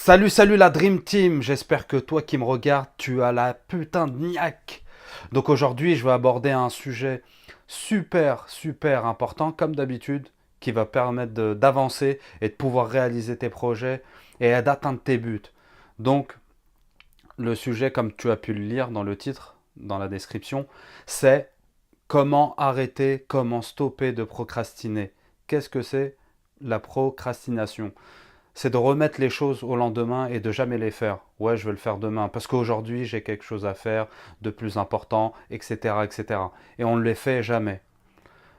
Salut la Dream Team, j'espère que toi qui me regardes, tu as la putain de niaque. Donc aujourd'hui, je vais aborder un sujet super important, comme d'habitude, qui va permettre d'avancer et de pouvoir réaliser tes projets et d'atteindre tes buts. Donc le sujet, comme tu as pu le lire dans le titre, dans la description, c'est comment arrêter, comment stopper de procrastiner. Qu'est-ce que c'est la procrastination? C'est de remettre les choses au lendemain et de jamais les faire. Ouais, je vais le faire demain parce qu'aujourd'hui j'ai quelque chose à faire de plus important, etc., etc. Et on ne les fait jamais.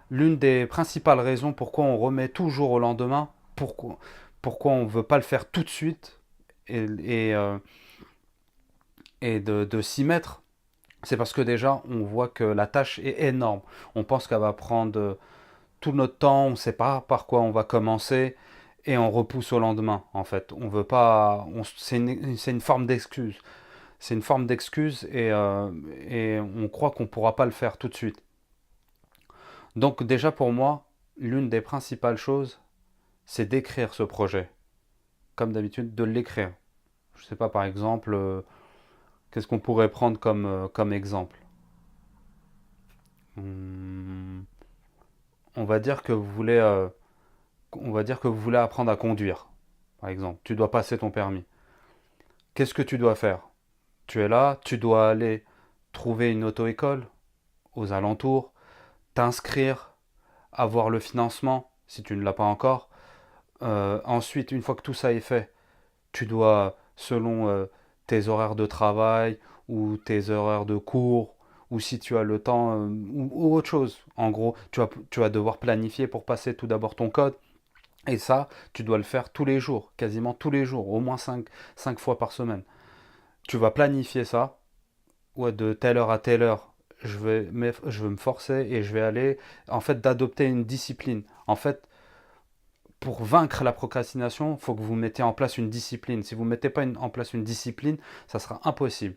L'une des principales raisons pourquoi on remet toujours au lendemain, pourquoi on ne veut pas le faire tout de suite et, et, euh, et de s'y mettre, c'est parce que déjà on voit que la tâche est énorme. On pense qu'elle va prendre tout notre temps, on ne sait pas par quoi on va commencer et on repousse au lendemain. En fait, on veut pas, c'est une forme d'excuse. C'est une forme d'excuse et on croit qu'on ne pourra pas le faire tout de suite. Donc déjà pour moi, l'une des principales choses, c'est d'écrire ce projet. Comme d'habitude, de l'écrire. Je ne sais pas, par exemple, qu'est-ce qu'on pourrait prendre comme exemple. Hum, on va dire que vous voulez, on va dire que vous voulez apprendre à conduire, par exemple. Tu dois passer ton permis. Qu'est-ce que tu dois faire? Tu es là, tu dois aller trouver une auto-école aux alentours, t'inscrire, avoir le financement si tu ne l'as pas encore. Ensuite, une fois que tout ça est fait, tu dois, selon tes horaires de travail ou tes horaires de cours, ou si tu as le temps ou autre chose. En gros, tu vas devoir planifier pour passer tout d'abord ton code. Et ça, tu dois le faire tous les jours, quasiment tous les jours, au moins cinq fois par semaine. Tu vas planifier ça, ouais, de telle heure à telle heure, je vais me forcer et je vais aller, en fait, d'adopter une discipline. En fait, pour vaincre la procrastination, il faut que vous mettez en place une discipline. Si vous ne mettez pas en place une discipline, ça sera impossible.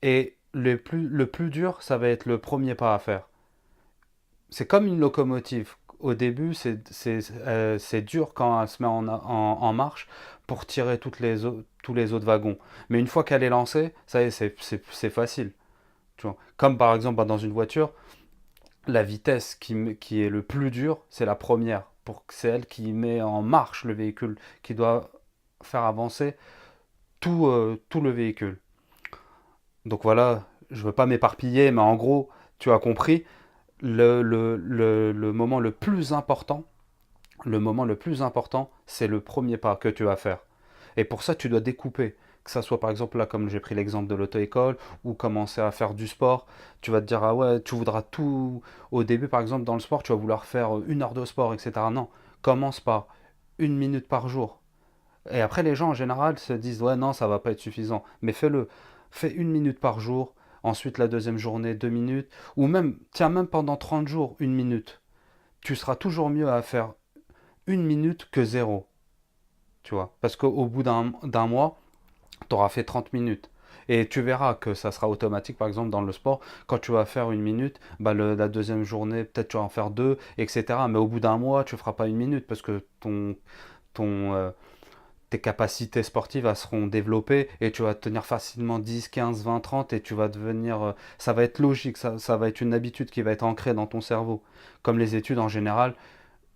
Et le plus dur, ça va être le premier pas à faire. C'est comme une locomotive. Au début, c'est dur quand elle se met en marche pour tirer tous les autres wagons. Mais une fois qu'elle est lancée, ça y est, c'est facile. Tu vois. Comme par exemple dans une voiture, la vitesse qui est le plus dur, c'est la première. C'est elle qui met en marche le véhicule, qui doit faire avancer tout le véhicule. Donc voilà, je ne veux pas m'éparpiller, mais en gros, tu as compris, le moment le plus important, c'est le premier pas que tu vas faire. Et pour ça, tu dois découper. Que ça soit par exemple là, comme j'ai pris l'exemple de l'auto-école, ou commencer à faire du sport. Tu vas te dire, ah ouais, tu voudras tout. Au début, par exemple, dans le sport, tu vas vouloir faire 1 heure de sport, etc. Non, commence par 1 minute par jour. Et après, les gens en général se disent, ouais, non, ça va pas être suffisant. Mais fais-le. Fais 1 minute par jour. Ensuite, la deuxième journée, 2 minutes. Ou même, tiens, même pendant 30 jours, 1 minute. Tu seras toujours mieux à faire 1 minute que zéro. Tu vois. Parce qu'au bout d'un mois, tu auras fait 30 minutes. Et tu verras que ça sera automatique, par exemple, dans le sport. Quand tu vas faire 1 minute, bah la deuxième journée, peut-être tu vas en faire deux, etc. Mais au bout d'un mois, tu ne feras pas 1 minute parce que ton, tes capacités sportives elles seront développées et tu vas tenir facilement 10, 15, 20, 30 et tu vas devenir... ça va être logique, ça va être une habitude qui va être ancrée dans ton cerveau. Comme les études en général,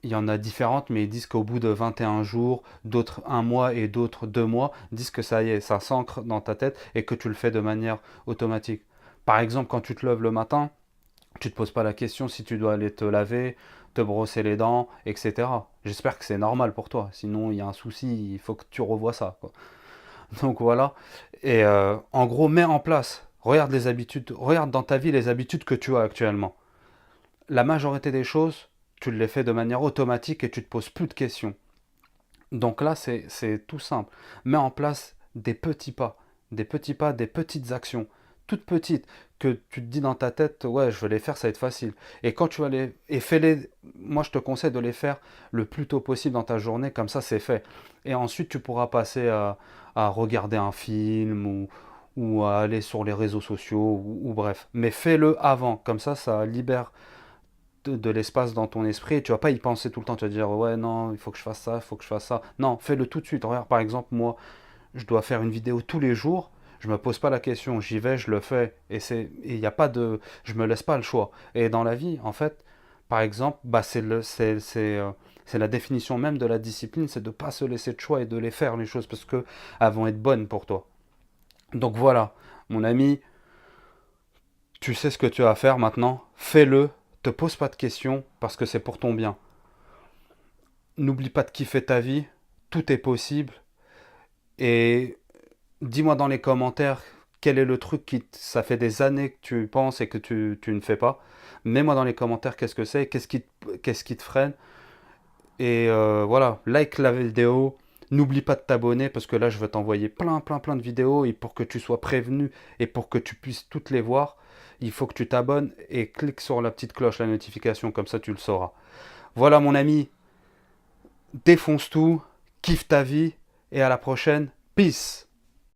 il y en a différentes, mais ils disent qu'au bout de 21 jours, d'autres 1 mois et d'autres 2 mois, disent que ça y est, ça s'ancre dans ta tête et que tu le fais de manière automatique. Par exemple, quand tu te lèves le matin, tu te poses pas la question si tu dois aller te laver, te brosser les dents, etc. J'espère que c'est normal pour toi, sinon il y a un souci, il faut que tu revoies ça, quoi. Donc voilà, et en gros, mets en place, regarde les habitudes, regarde dans ta vie les habitudes que tu as actuellement. La majorité des choses, tu les fais de manière automatique et tu te poses plus de questions. Donc là, c'est tout simple. Mets en place des petits pas, des petites actions, toutes petites, que tu te dis dans ta tête, ouais, je vais les faire, ça va être facile. Et quand tu vas les... Et fais-les, moi je te conseille de les faire le plus tôt possible dans ta journée, comme ça c'est fait. Et ensuite tu pourras passer à regarder un film ou à aller sur les réseaux sociaux ou bref. Mais fais-le avant, comme ça libère de l'espace dans ton esprit et tu vas pas y penser tout le temps. Tu vas te dire, ouais, non, il faut que je fasse ça, il faut que je fasse ça. Non, fais-le tout de suite. Regarde, par exemple, moi, je dois faire une vidéo tous les jours. Je me pose pas la question, j'y vais, je le fais. Et il n'y a pas de, je me laisse pas le choix. Et dans la vie, en fait, par exemple, bah c'est la définition même de la discipline, c'est de pas se laisser de choix et de les faire les choses parce que elles vont être bonnes pour toi. Donc voilà, mon ami, tu sais ce que tu as à faire maintenant, fais-le, te pose pas de questions parce que c'est pour ton bien. N'oublie pas de kiffer ta vie, tout est possible et dis-moi dans les commentaires quel est le truc ça fait des années que tu penses et que tu ne fais pas. Mets-moi dans les commentaires qu'est-ce que c'est, qu'est-ce qui te freine. Et voilà, like la vidéo. N'oublie pas de t'abonner parce que là je vais t'envoyer plein de vidéos et pour que tu sois prévenu et pour que tu puisses toutes les voir, il faut que tu t'abonnes et clique sur la petite cloche, la notification, comme ça tu le sauras. Voilà mon ami, défonce tout, kiffe ta vie et à la prochaine. Peace.